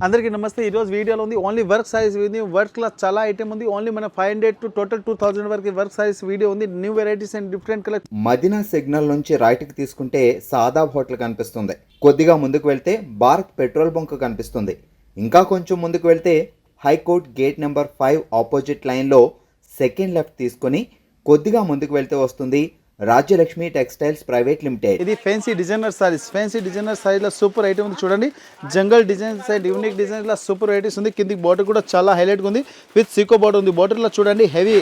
అందరికీ నమస్తే. ఈరోజు వీడియోలో ఉంది ఓన్లీ వర్క్ సైజ్ ఉంది. వర్క్లో చాలా ఐటమ్ ఉంది. ఓన్లీ మన 500 టు టోటల్ 2000 వరకు వర్క్ సైజ్ వీడియో ఉంది. New varieties and different colour. Madina signal నుంచి రైట్కి తీసుకుంటే సాదాబ్ హోటల్ కనిపిస్తుంది. కొద్దిగా ముందుకు వెళ్తే భారత్ పెట్రోల్ బంక్ కనిపిస్తుంది. ఇంకా కొంచెం ముందుకు వెళ్తే హైకోర్ట్ గేట్ నెంబర్ 5 ఆపోజిట్ లైన్లో సెకండ్ లెఫ్ట్ తీసుకొని కొద్దిగా ముందుకు వెళ్తే వస్తుంది రాజ్యలక్ష్మి టెక్స్టైల్స్ ప్రైవేట్ లిమిటెడ్. ఇది fancy designer sarees. Fancy designer సారీలో సూపర్ ఐటమ్ ఉంది. చూడండి, జంగల్ డిజైన్స్ అండ్ యూనిక్ డిజైన్లో సూపర్ వెరైటీస్ ఉంది. కింది బార్డర్ కూడా చాలా హైలైట్గా ఉంది. విత్ సీకో బార్డర్ ఉంది. బార్డర్లో చూడండి హెవీ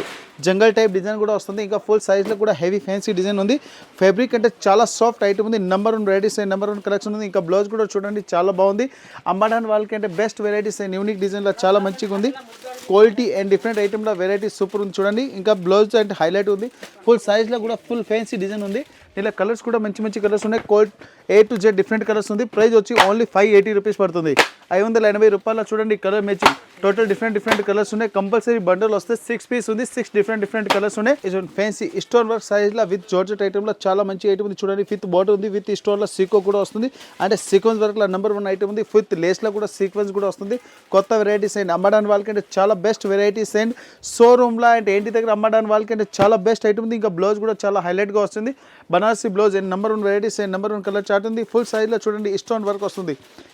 జంగల్ టైప్ డిజైన్ కూడా వస్తుంది. ఇంకా ఫుల్ సైజ్లో కూడా హెవీ ఫ్యాన్సీ డిజైన్ ఉంది. ఫ్యాబ్రిక్ అంటే చాలా సాఫ్ట్ ఐటమ్ ఉంది. Number 1 varieties and number 1 collection ఉంది. ఇంకా బ్లౌజ్ కూడా చూడండి చాలా బాగుంది. అమ్మడానికి వాళ్ళకి అంటే బెస్ట్ వెరైటీస్ అండ్ యూనిక్ డిజైన్లో చాలా మంచిగా ఉంది. క్వాలిటీ అండ్ డిఫరెంట్ ఐటమ్లో వెరైటీస్ సూపర్ ఉంది. చూడంండి, ఇంకా బ్లౌజ్ అంటే హైలైట్ ఉంది. ఫుల్ సైజ్లో కూడా ఫుల్ ఫ్యాన్సీ డిజైన్ ఉంది. ఇలా కలర్స్ కూడా మంచి మంచి కలర్స్ ఉన్నాయి. A to Z different colours ఉంది. ప్రైస్ వచ్చి ఓన్లీ 580 రూపీస్ పడుతుంది. 580 రూపాయల చూడండి colour matching. Total different colours ఉన్నాయి. కంపల్సరీ బండల్ వస్తే 6 పీస్ ఉంది. 6 డిఫరెంట్ కలర్స్ ఉన్నాయి. ఇది ఫ్యాన్సీ స్టోన్ వర్క్ సైజ్లో విత్ జార్జెట్ ఐటమ్లో చాలా మంచి ఐటమ్ ఉంది. చూడండి, విత్ బార్డర్ ఉంది. విత్ స్టోన్లో సీకో కూడా వస్తుంది. అంటే సీక్వెన్స్ వర్క్లో నెంబర్ 1 ఐటమ్ ఉంది. విత్ లేస్లో కూడా సీక్వెన్స్ కూడా వస్తుంది. కొత్త వెరైటీస్ అండ్ అమ్మడానికి వాళ్ళకంటే చాలా బెస్ట్ వెరైటీస్ అండ్ షోరూమ్లో అంటే ఏంటి దగ్గర అమ్మడానికి వాళ్ళకంటే చాలా బెస్ట్ ఐటమ్ ఉంది. ఇంకా బ్లౌజ్ కూడా చాలా హైలైట్గా వస్తుంది. Banarasi blouse and number 1 varieties and number 1 colour chart ఉంది. ఫుల్ సైజ్లో చూడండి స్టోన్ వర్క్ వస్తుంది.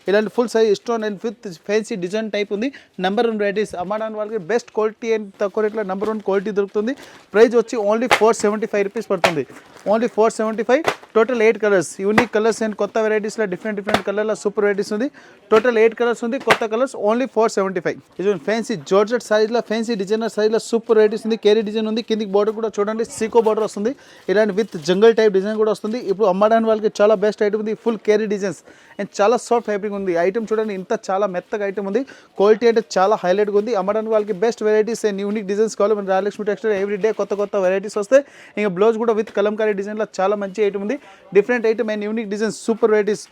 ఇలాంటి full size stone and with fancy design type ఉంది. నెంబర్ 1 వెరైటీస్ అమ్మడానికి వాళ్ళకి బెస్ట్ క్వాలిటీ అండ్ తక్కువ రేట్లో నెంబర్ 1 క్వాలిటీ దొరుకుతుంది. ప్రైస్ వచ్చి ఓన్లీ 475 రూపీస్ పడుతుంది. Only 475. Total 8 colours, unique colours and కొత్త వెరైటీస్లో డిఫరెంట్ కలర్లో సూపర్ వెరైటీస్ ఉంది. టోటల్ 8 కలర్స్ ఉంది. కొత్త కలర్స్ ఓన్లీ 475. ఇది ఫ్యాన్సీ జార్జెట్ సైజ్లో ఫ్యాన్సీ డిజైనర్ సైజ్లో సూపర్ వెరైటీస్ ఉంది. కేరీ డిజైన్ ఉంది. కిందికి బార్డర్ కూడా చూడండి సీకో బార్డర్ వస్తుంది. ఇలాంటి విత్ జంగల్ టైప్ డిజైన్ కూడా వస్తుంది. ఇప్పుడు అమ్మడానికి వాళ్ళకి చాలా బెస్ట్ ఐటమ్ ఉంది. ఫుల్ కేరీ డిజైన్స్ అండ్ చాలా సాఫ్ట్ ఫ్యాబ్రిక్ ఉంది. ఐటమ్ చూడండి ఇంత చాలా మెత్తగా ఐటమ్ ఉంది. క్వాలిటీ అంటే చాలా హైలైట్గా ఉంది. అమ్మడానికి వాళ్ళకి best varieties and unique designs కావాలి. మన రాజలక్ష్మి టెక్స్టైల్ ఎవ్రీ డే కొత్త వెరైటీస్ వస్తాయి. ఇంకా బ్లౌజ్ కూడా విత్ కలంకారీ డిజైన్లో చాలా మంచి ఐటమ్ ఉంది. Different item and unique designs super varieties.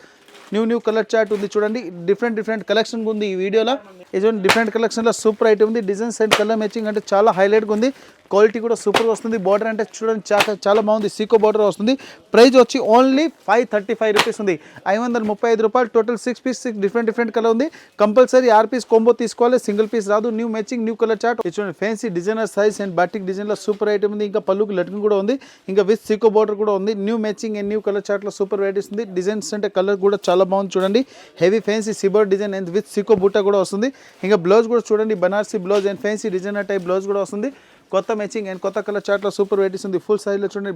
New colour chart ఉంది. చూడండి డిఫరెంట్ కలెక్షన్ ఉంది ఈ వీడియోలో. ఇది డిఫరెంట్ కలెక్షన్లో సూపర్ ఐటమ్ ఉంది. డిజైన్స్ అండ్ కలర్ మ్యాచింగ్ అంటే చాలా హైలైట్గా ఉంది. క్వాలిటీ కూడా సూపర్గా వస్తుంది. బార్డర్ అంటే చూడండి చాలా బాగుంది. సీకో బార్డర్ వస్తుంది. ప్రైస్ వచ్చి ఓన్లీ 535 రూపీస్ ఉంది. 535 రూపాయలు. టోటల్ 6 పీస్ 6 డిఫరెంట్ కలర్ ఉంది. కంపల్సరీ 6 పీస్ కాంబో తీసుకోవాలి. సింగిల్ పీస్ రాదు. New matching new colour chart. చూడండి fancy designer size and batik డిజైన్లో సూపర్ ఐటమ్ ఉంది. ఇంకా పళ్ళుకి లట్కన్ కూడా ఉంది. ఇంకా విత్ సీకో బార్డర్ కూడా ఉంది. New matching and new colour చార్ట్లో సూపర్ వెరైటీస్ ఉంది. డిజైన్స్ అంటే కలర్ కూడా చాలా బాగుంది. చూడండి హెవీ ఫ్యాన్సీ సిబర్ డిజైన్ అండ్ విత్ సీకో బూటా కూడా వస్తుంది. ఇంకా బ్లౌజ్ కూడా చూడండి Banarasi blouse and fancy designer type blouse కూడా వస్తుంది. కొత్త మ్యాచింగ్ అండ్ కొత్త కలర్ చార్ట్లో సూపర్ వెరైటీస్ ఉంది. ఫుల్ సైజ్లో చూడండి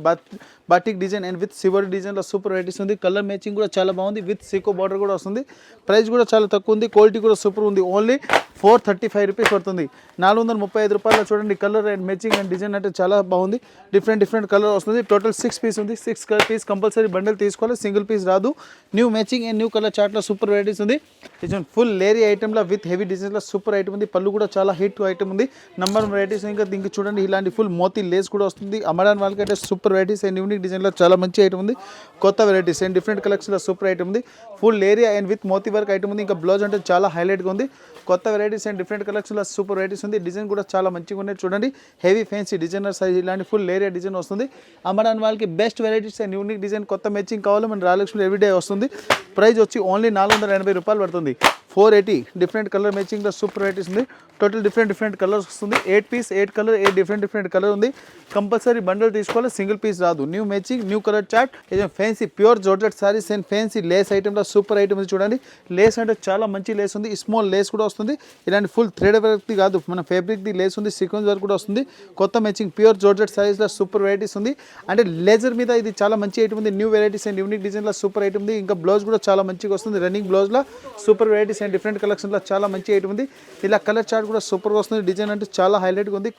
బాటిక్ డిజైన్ అండ్ విత్ సివర్ డిజైన్లో సూపర్ వెరైటీస్ ఉంది. కలర్ మ్యాచింగ్ కూడా చాలా బాగుంది. విత్ సీకో బార్డర్ కూడా వస్తుంది. ప్రైస్ కూడా చాలా తక్కువ ఉంది. క్వాలిటీ కూడా సూపర్ ఉంది. ఓన్లీ 435 రూపీస్ పడుతుంది. 435 రూపాయల్లో చూడండి colour and matching and design అంటే చాలా బాగుంది. డిఫరెంట్ కలర్ వస్తుంది. టోటల్ 6 పీస్ ఉంది. 6 పీస్ కంపల్సరీ బండిల్ తీసుకోవాలి. సింగిల్ పీస్ రాదు. New matching and new colour చార్ట్లో సూపర్ వెరైటీస్ ఉంది. ఇది ఫుల్ లేరీ ఐటమ్లో విత్ హెవీ డిజైన్లో సూపర్ ఐటమ్ ఉంది. పళ్ళు కూడా చాలా హిట్ ఐటమ్ ఉంది. నెంబర్ వెరైటీస్ ఇంకా దీనికి చూడండి ఇలాంటి ఫుల్ మోతీ లేస్ కూడా వస్తుంది. అమ్మడానికి వాళ్ళకంటే సూపర్ వెరైటీస్ అండ్ యూనిక్ డిజైన్లో చాలా మంచి ఐటమ్ ఉంది. కొత్త వెరైటీస్ అండ్ డిఫరెంట్ కలెక్షన్లో సూపర్ ఐటమ్ ఉంది. ఫుల్ ఏరియా అండ్ విత్ మోతీ వర్క్ ఐటమ్ ఉంది. ఇంకా బ్లౌజ్ అంటే చాలా హైలైట్గా ఉంది. కొత్త వెరైటీస్ అండ్ డిఫరెంట్ కలెక్షన్లో సూపర్ వెరైటీస్ ఉంది. డిజైన్ కూడా చాలా మంచిగా ఉన్నాయి. చూడండి హెవీ ఫ్యాన్సీ డిజైనర్ సైజ్ ఇలాంటి ఫుల్ ఏరియా డిజైన్ వస్తుంది. అమ్మడానికి వాళ్ళకి best varieties and unique design కొత్త మ్యాచింగ్ కావాలి. మన రాజలక్ష్మి ఎవ్రీడే వస్తుంది. ప్రైస్ వచ్చి ఓన్లీ 480 రూపాయలు పడుతుంది. 480. డిఫరెంట్ కలర్ మ్యాచింగ్లో సూపర్ వెరైటీస్ ఉంది. టోటల్ డిఫరెంట్ కలర్స్ వస్తుంది. 8 పీస్ 8 కలర్ 8 డిఫరెంట్ కలర్ ఉంది. కంపల్సరీ బండల్ తీసుకోవాలి. సింగిల్ పీస్ రాదు. New matching new colour chart. ఇది fancy pure georgette sarees and fancy lace ఐటమ్లో సూపర్ ఐటమ్ ఉంది. చూడండి లేస్ అంటే చాలా మంచి లేస్ ఉంది. స్మాల్ లేస్ కూడా వస్తుంది. ఇలాంటి ఫుల్ థ్రెడ్ వర్క్ది కాదు, మన ఫ్యాబ్రిక్ది లేస్ ఉంది. సీక్వెన్స్ వర్క్ కూడా వస్తుంది. కొత్త మ్యాచింగ్ ప్యూర్ జార్జెట్ సారీస్లో సూపర్ వెరైటీస్ ఉంది. అంటే లేజర్ మీద ఇది చాలా మంచి ఐటమ్ ఉంది. న్యూ వెరైటీస్ అండ్ యూనిక్ డిజైన్లో సూపర్ ఐటమ్ ఉంది. ఇంకా బ్లౌజ్ కూడా చాలా మంచిగా వస్తుంది. రన్నింగ్ బ్లౌజ్లో సూపర్ వెరైటీస్ అండ్ డిఫరెంట్ కలెక్షన్లో చాలా మంచి ఐటమ్ ఉంది. ఇలా కలర్ చార్ట్ కూడా సూపర్గా వస్తుంది. డిజైన్ అంటే చాలా హైలైట్గా ఉంది.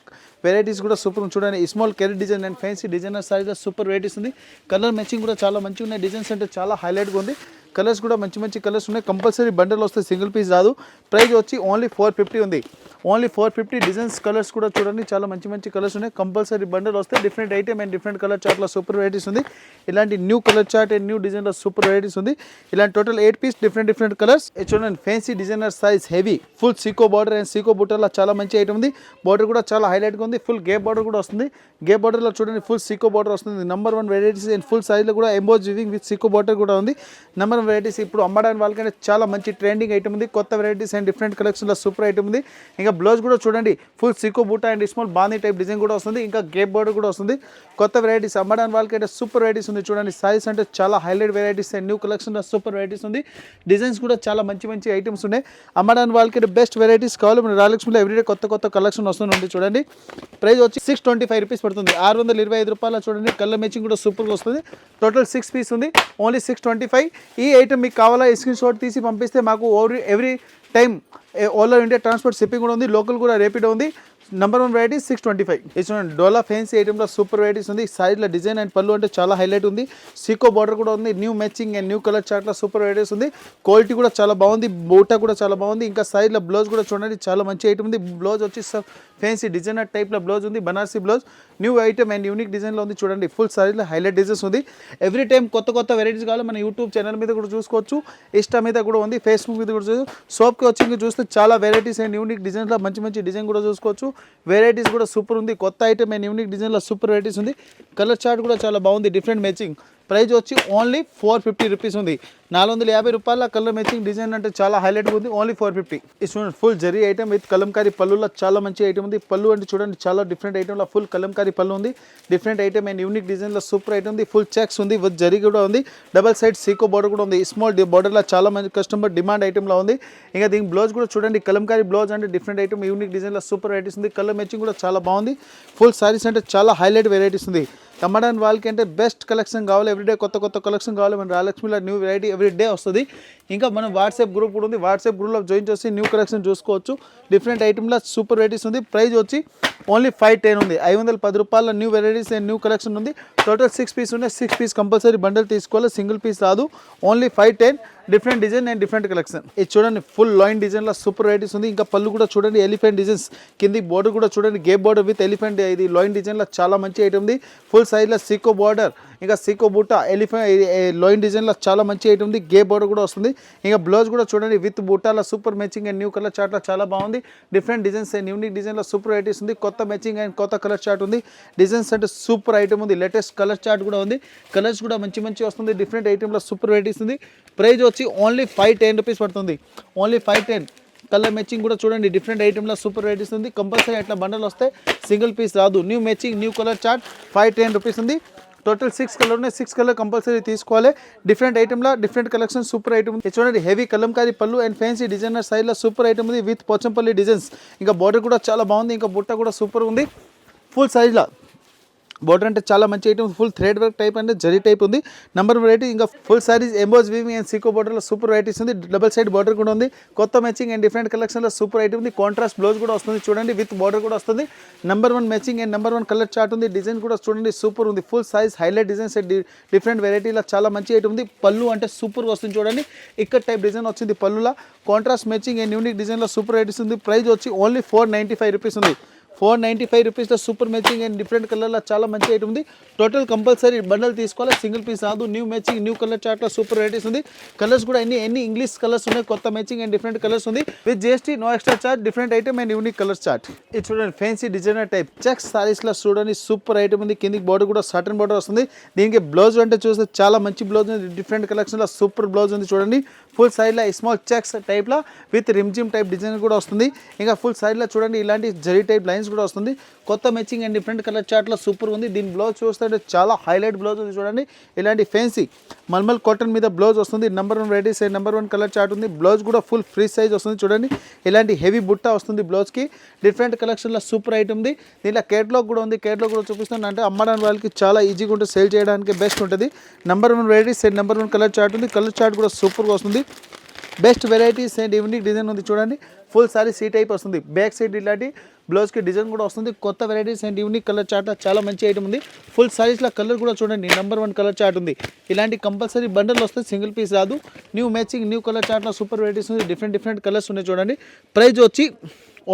వెరైటీస్ కూడా సూపర్ చూడండి. స్మాల్ కెరీ డిజైన్ అండ్ ఫ్యాన్సీ డిజైనర్ సారీలో సూపర్ వెరైటీస్ ఉంది. కలర్ మ్యాచింగ్ కూడా చాలా మంచిగా ఉన్నాయి. డిజైన్స్ అంటే చాలా హైలైట్గా ఉంది. కలర్స్ కూడా మంచి కలర్స్ ఉన్నాయి. కంపల్సరీ బండల్ వస్తే సింగిల్ పీస్ రాదు. ప్రైస్ వచ్చి ఓన్లీ 450 ఉంది. ఓన్లీ 450. డిజైన్స్ కలర్స్ కూడా చూడండి చాలా మంచి కలర్స్ ఉన్నాయి. కంపల్సరీ బండల్ వస్తే different item and different colour చార్ట్లో సూపర్ వెరైటీస్ ఉంది. ఇలాంటి new colour chart and new డిజైన్లో సూపర్ వెరైటీస్ ఉంది. ఇలాంటి టోటల్ 8 పీస్ డిఫరెంట్ కలర్స్. చూడండి fancy designer size heavy full సీకో బార్డర్ అండ్ సీకో బుట్టర్లో చాలా మంచి ఐటమ్ ఉంది. బార్డర్ కూడా చాలా హైలైట్గా ఉంది. ఫుల్ గేప్ బార్డర్ కూడా వస్తుంది. గేప్ బార్డర్లో చూడండి ఫుల్ సీకో బార్డర్ వస్తుంది. నెంబర్ 1 వెరైటీస్ అండ్ ఫుల్ సైజ్లో కూడా emboss weaving with Seeko border కూడా ఉంది. నెంబర్ 1 వెరైటీస్ ఇప్పుడు అమ్మడానికి వాళ్ళకంటే చాలా మంచి ట్రెండింగ్ ఐటమ్ ఉంది. కొత్త వెరైటీస్ అండ్ అండ్ డిఫరెంట్ కలెక్షన్లో సూపర్ ఐటమ్ ఉంది. ఇంకా బ్లౌజ్ కూడా చూడండి ఫుల్ సికో బూటా అండ్ స్మాల్ బాందీ టైప్ డిజైన్ కూడా వస్తుంది. ఇంకా గేప్ బోర్డర్ కూడా వస్తుంది. కొత్త వెరైటీస్ అమ్మడానికి వాళ్ళకి సూపర్ వెరైటీస్ ఉంది. చూడండి సారీస్ అంటే చాలా హైలైట్ వెరైటీస్ అండ్ న్యూ కలెక్షన్లో సూపర్ వెరైటీస్ ఉంది. డిజైన్స్ కూడా చాలా మంచి మంచి ఐటమ్స్ ఉన్నాయి. అమ్మడానికి వాళ్ళకి బెస్ట్ వెరైటీస్ కావాలి. మన రాయలక్ష్మిలో ఎవ్రీడే కొత్త కలెక్షన్ వస్తుంది. చూడండి ప్రైస్ వచ్చి 625 రూపీస్ పడుతుంది. 625 రూపాయల చూడండి. కలర్ మ్యాచింగ్ కూడా సూపర్గా వస్తుంది. టోటల్ 6 పీస్ ఉంది. ఓన్లీ 625. ఈ ఐటమ్ మీకు కావాలా స్క్రీన్ షాట్ తీసి పంపిస్తే మాకు every time all over India transport shipping కూడా ఉంది. లోకల్ కూడా రేపిడో ఉంది. Number 1 variety 625. ఇది చూడండి డోలా ఫ్యాన్సీ ఐటమ్లో సూపర్ వెరైటీస్ ఉంది. సైడ్లో డిజైన్ అండ్ పళ్ళు అంటే చాలా హైలైట్ ఉంది. సీకో బార్డర్ కూడా ఉంది. New matching and new colour చార్ట్లో సూపర్ వెరైటీస్ ఉంది. క్వాలిటీ కూడా చాలా బాగుంది. బూటా కూడా చాలా బాగుంది. ఇంకా సైడ్లో బ్లౌజ్ కూడా చూడండి చాలా మంచి ఐటమ్ ఉంది. బ్లౌజ్ వచ్చి ఫ్యాన్సీ డిజైనర్ టైప్లో బ్లౌజ్ ఉంది. Banarasi blouse new item and unique డిజైన్లో ఉంది. చూడండి ఫుల్ సైజ్లో హైలైట్ డిజైన్స్ ఉంది. ఎవ్రీ టైం కొత్త వెరైటీస్ కావాలి మన యూట్యూబ్ ఛానల్ మీద కూడా చూసుకోవచ్చు. ఇన్స్టా మీద కూడా ఉంది. ఫేస్బుక్ మీద కూడా చూసుకోవచ్చు. షాప్కి వచ్చి చూస్తే చాలా వెరైటీస్ అండ్ యూనిక్ డిజైన్లో మంచి డిజైన్ కూడా చూసుకోవచ్చు. వెరైటీస్ కూడా సూపర్ ఉంది. కొత్త ఐటమ్ అండ్ యూనిక్ డిజైన్లో సూపర్ వెరైటీస్ ఉంది. కలర్ చార్ట్ కూడా చాలా బాగుంది. Different matching. ప్రైస్ వచ్చి ఓన్లీ 450 రూపీస్ ఉంది. 450 రూపాయల కలర్ మ్యాచింగ్ డిజైన్ అంటే చాలా హైలైట్ ఉంది. ఓన్లీ 450. ఇది చూడండి full zari item with Kalamkari పళ్ళులో చాలా మంచి ఐటమ్ ఉంది. పళ్ళు అంటే చూడండి చాలా డిఫరెంట్ ఐటమ్లో ఫుల్ కలంకారీ పళ్ళు ఉంది. డిఫరెంట్ ఐటమ్ అండ్ యూనిక్ డిజైన్లో సూపర్ ఐటమ్ ఉంది. ఫుల్ చెక్స్ ఉంది. విత్ జరీ కూడా ఉంది. డబల్ సైడ్ సీకో బార్డర్ కూడా ఉంది. స్మాల్ బార్డర్లో చాలా మంచి కస్టమర్ డిమాండ్ ఐటమ్లో ఉంది. ఇంకా దీనికి బ్లౌజ్ కూడా చూడండి కలంకారీ బ్లౌజ్ అంటే డిఫరెంట్ ఐటమ్ యూనిక్ డిజైన్లో సూపర్ వెరైటీస్ ఉంది. కలర్ మ్యాచింగ్ కూడా చాలా బాగుంది. ఫుల్ సారీస్ అంటే చాలా హైలైట్ వెరైటీస్ ఉంది. అమ్మడానికి వాళ్ళకి అంటే బెస్ట్ కలెక్షన్ కావాలి. ఎవ్రీడే కొత్త కలెక్షన్ కావాలి. మన రాయలక్ష్మిలో న్యూ వెరైటీ ఎవ్రీడే వస్తుంది. ఇంకా మనం వాట్సాప్ గ్రూప్ కూడా ఉంది. వాట్సాప్ గ్రూప్లో జాయిన్ చేసి న్యూ కలెక్షన్ చూసుకోవచ్చు. డిఫరెంట్ ఐటమ్లో సూపర్ వెరైటీస్ ఉంది. ప్రైస్ వచ్చి ఓన్లీ 510 ఉంది. 510 రూపాయల new varieties and new collection ఉంది. టోటల్ 6 పీస్ ఉన్నాయి. 6 పీస్ కంపల్సరీ బండల్ తీసుకోవాలి. సింగిల్ పీస్ రాదు. Only 510. Different design and different collection. ఇది చూడండి ఫుల్ లైన్ డిజైన్లో సూపర్ వెరైటీస్ ఉంది. ఇంకా పళ్ళు కూడా చూడండి ఎలిఫెంట్ డిజైన్స్. కింది బోర్డర్ కూడా చూడండి గేప్ బోర్డర్ విత్ ఎలిఫెంట్. ఇది లైన్ డిజైన్లో చాలా మంచి ఐటమ్ ఉంది. ఫుల్ సైజ్లో సీకో బార్డర్ ఇంకా సీకో బూటా ఎలిఫెంట్ లైన్ డిజైన్లో చాలా మంచి ఐటమ్ ఉంది. గేప్ బోర్డర్ కూడా వస్తుంది. ఇంకా బ్లౌజ్ కూడా చూడండి విత్ బూటాల super matching and new colour చార్ట్లో చాలా బాగుంది. డిఫరెంట్ డిజైన్స్ అండ్ యూనిక్ డిజైన్లో సూపర్ వెరైటీస్ ఉంది. కొత్త మ్యాచింగ్ అండ్ కొత్త కలర్ చార్ట్ ఉంది. డిజైన్స్ అంటే సూపర్ ఐటమ్ ఉంది. లేటెస్ట్ కలర్ చార్ట్ కూడా ఉంది. కలర్స్ కూడా మంచి వస్తుంది. డిఫరెంట్ ఐటమ్లో సూపర్ వెరైటీస్ ఉంది. ప్రైస్ వచ్చి ఓన్లీ 510 రూపీస్ పడుతుంది. ఓన్లీ 510. కలర్ మ్యాచింగ్ కూడా చూడండి డిఫరెంట్ ఐటమ్లో సూపర్ వెరైటీస్ ఉంది. కంపల్సరీ అట్లా బండల్ వస్తే సింగిల్ పీస్ రాదు. New matching new colour chart 510 rupees ఉంది. టోటల్ 6 కలర్ ఉన్నాయి. 6 కలర్ కంపల్సరీ తీసుకోవాలి. డిఫరెంట్ ఐటమ్లో డిఫరెంట్ కలెక్షన్ సూపర్ ఐటమ్ ఉంది. చూడండి హెవీ కలంకారీ పళ్ళు అండ్ ఫ్యాన్సీ డిజైనర్ సైడ్లో సూపర్ ఐటమ్ ఉంది విత్ పోచంపల్లి డిజైన్స్. ఇంకా బార్డర్ కూడా చాలా బాగుంది. ఇంకా బుట్ట కూడా సూపర్ ఉంది. ఫుల్ సైజ్లో బోర్డర్ అంటే చాలా మంచి item. Full thread work type అంటే జరీ టైప్ ఉంది. నెంబర్ వెరైటీ ఇంకా full sarees emboss weaving and సీకో బోర్డర్లో సూపర్ వెరైటీస్ ఉంది. డబల్ సైడ్ బోర్డర్ కూడా ఉంది. కొత్త మ్యాచింగ్ అండ్ డిఫరెంట్ కలెక్షన్లో సూపర్ ఐటమ్ ఉంది. కాంట్రాస్ట్ బ్లౌజ్ కూడా వస్తుంది. చూడండి విత్ బోర్డర్ కూడా వస్తుంది. Number 1 matching and number 1 colour chart ఉంది. డిజైన్ కూడా చూడండి సూపర్ ఉంది. Full size highlight designs different వెరైటీలో చాలా మంచి ఐటమ్ ఉంది. పళ్ళు అంటే సూపర్గా వస్తుంది. చూడండి ఇక్కడ టైప్ డిజైన్ వచ్చింది పళ్ళులో. కాంట్రాస్ట్ మ్యాచింగ్ అండ్ యూనిక్ డిజైన్లో సూపర్ వెరైటీస్ ఉంది. ప్రైస్ వచ్చి ఓన్లీ 495 రూపీస్ ఉంది. 495 రూపీస్లో సూపర్ మ్యాచింగ్ అండ్ డిఫరెంట్ కలర్లో చాలా మంచి ఐటమ్ ఉంది. టోటల్ కంపల్సరీ బండల్ తీసుకోవాలి. సింగిల్ పీస్ రాదు. న్యూ మ్యాచింగ్ న్యూ కలర్ చార్ట్లో సూపర్ వెరైటీస్ ఉంది. కలర్స్ కూడా ఎన్ని ఇంగ్లీష్ కలర్స్ ఉన్నాయి. కొత్త మ్యాచింగ్ అండ్ డిఫరెంట్ కలర్స్ ఉంది. With GST no extra charge. Different item and unique colour chart. ఇది చూడండి ఫ్యాన్సీ డిజైనర్ టైప్ చెక్స్ సారీస్లో చూడండి సూపర్ ఐటమ్ ఉంది. కిందికి బోర్డర్ కూడా సాటన్ బోర్డర్ వస్తుంది. దీనికి బ్లౌజ్ అంటే చూస్తే చాలా మంచి బ్లౌజ్ ఉంది. డిఫరెంట్ కలెక్షన్లో సూపర్ బ్లౌజ్ ఉంది. చూడండి ఫుల్ సైడ్లో స్మాల్ చెక్స్ టైప్లో విత్ రిమ్జిమ్ టైప్ డిజైన్ కూడా వస్తుంది. ఇంకా ఫుల్ సైడ్లో చూడండి ఇలాంటి జరీ టైప్ లైన్స్ కూడా వస్తుంది. కొత్త మ్యాచింగ్ అండ్ డిఫరెంట్ కలర్ చార్ట్లో సూపర్ ఉంది. దీని బ్లౌజ్ చూస్తుంటే చాలా హైలైట్ బ్లౌజ్ ఉంది. చూడండి ఇలాంటి ఫ్యాన్సీ మల్మల్ కాటన్ మీద బ్లౌజ్ వస్తుంది. Number 1 varieties and number 1 colour chart ఉంది. బ్లౌజ్ కూడా ఫుల్ ఫ్రీ సైజ్ వస్తుంది. చూడండి ఇలాంటి హెవీ బుట్ట వస్తుంది బ్లౌజ్కి. డిఫరెంట్ కలెక్షన్లో సూపర్ ఐటమ్ ఉంది. దీంట్లో కేటలాగ్ కూడా ఉంది. కేటలాగ్ కూడా చూపిస్తాను. అంటే అమ్మడానికి వాళ్ళకి చాలా ఈజీగా ఉంటుంది. సేల్ చేయడానికి బెస్ట్ ఉంటుంది. Number 1 varieties and number 1 colour chart ఉంది. కలర్ చార్ట్ కూడా సూపర్గా వస్తుంది. Best varieties and unique design ఉంది. చూడండి ఫుల్ సారీ సీ టైప్ వస్తుంది. బ్యాక్ సైడ్ ఇలాంటి బ్లౌజ్కి డిజైన్ కూడా వస్తుంది. కొత్త varieties and unique colour chart చాలా మంచి ఐటమ్ ఉంది. ఫుల్ సారీస్లో కలర్ కూడా చూడండి నెంబర్ 1 కలర్ చార్ట్ ఉంది. ఇలాంటి కంపల్సరీ బండల్ వస్తే సింగిల్ పీస్ రాదు. న్యూ మ్యాచింగ్ న్యూ కలర్ చార్ట్లో సూపర్ వెరైటీస్ ఉంది. డిఫరెంట్ కలర్స్ ఉన్నాయి. చూడండి ప్రైస్ వచ్చి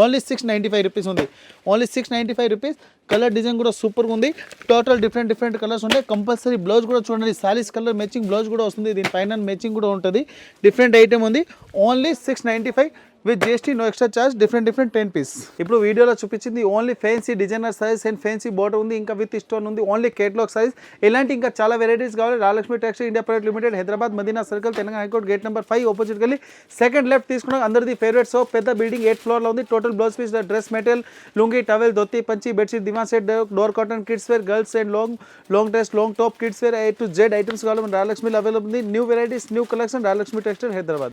ఓన్లీ 695 రూపీస్ ఉంది. Only 695 rupees. కలర్ డిజైన్ కూడా సూపర్గా ఉంది. టోటల్ డిఫరెంట్ కలర్స్ ఉంటాయి. కంపల్సరీ బ్లౌజ్ కూడా చూడండి సారీస్ కలర్ మ్యాచింగ్ బ్లౌజ్ కూడా వస్తుంది. దీనిపైన మ్యాచింగ్ కూడా ఉంటుంది. డిఫరెంట్ ఐటమ్ ఉంది. Only 695. With GST no extra charge, different 10 piece. ఇప్పుడు వీడియోలో చూపించింది only fancy designer size and fancy border ఉంది, ఇంకా విత్ స్టోన్ ఉంది, ఓన్లీ కేటలాగ్ సైజ్. ఇలాంటి ఇంకా చాలా వెరైటీస్ కావాలి. Rajalakshmi textile India private limited, Hyderabad Madina circle, Telangana high court gate number 5 opposite వెళ్ళి సెకండ్ లెఫ్ట్ తీసుకున్నాం. అందరిది ఫేవరెట్ సో పెద్ద బిల్డింగ్ 8th ఫ్లోర్లో ఉంది. Total blouse piece, dress material, lungi, towel, dhoti, పంచి, bedsheet, divan set, door cotton, kids wear, girls and long dress, long top, kids wear A to Z items కావాలి. మన రాజలక్ష్మిలో available ఉంది. New varieties, new collection, Rajalakshmi textile Hyderabad.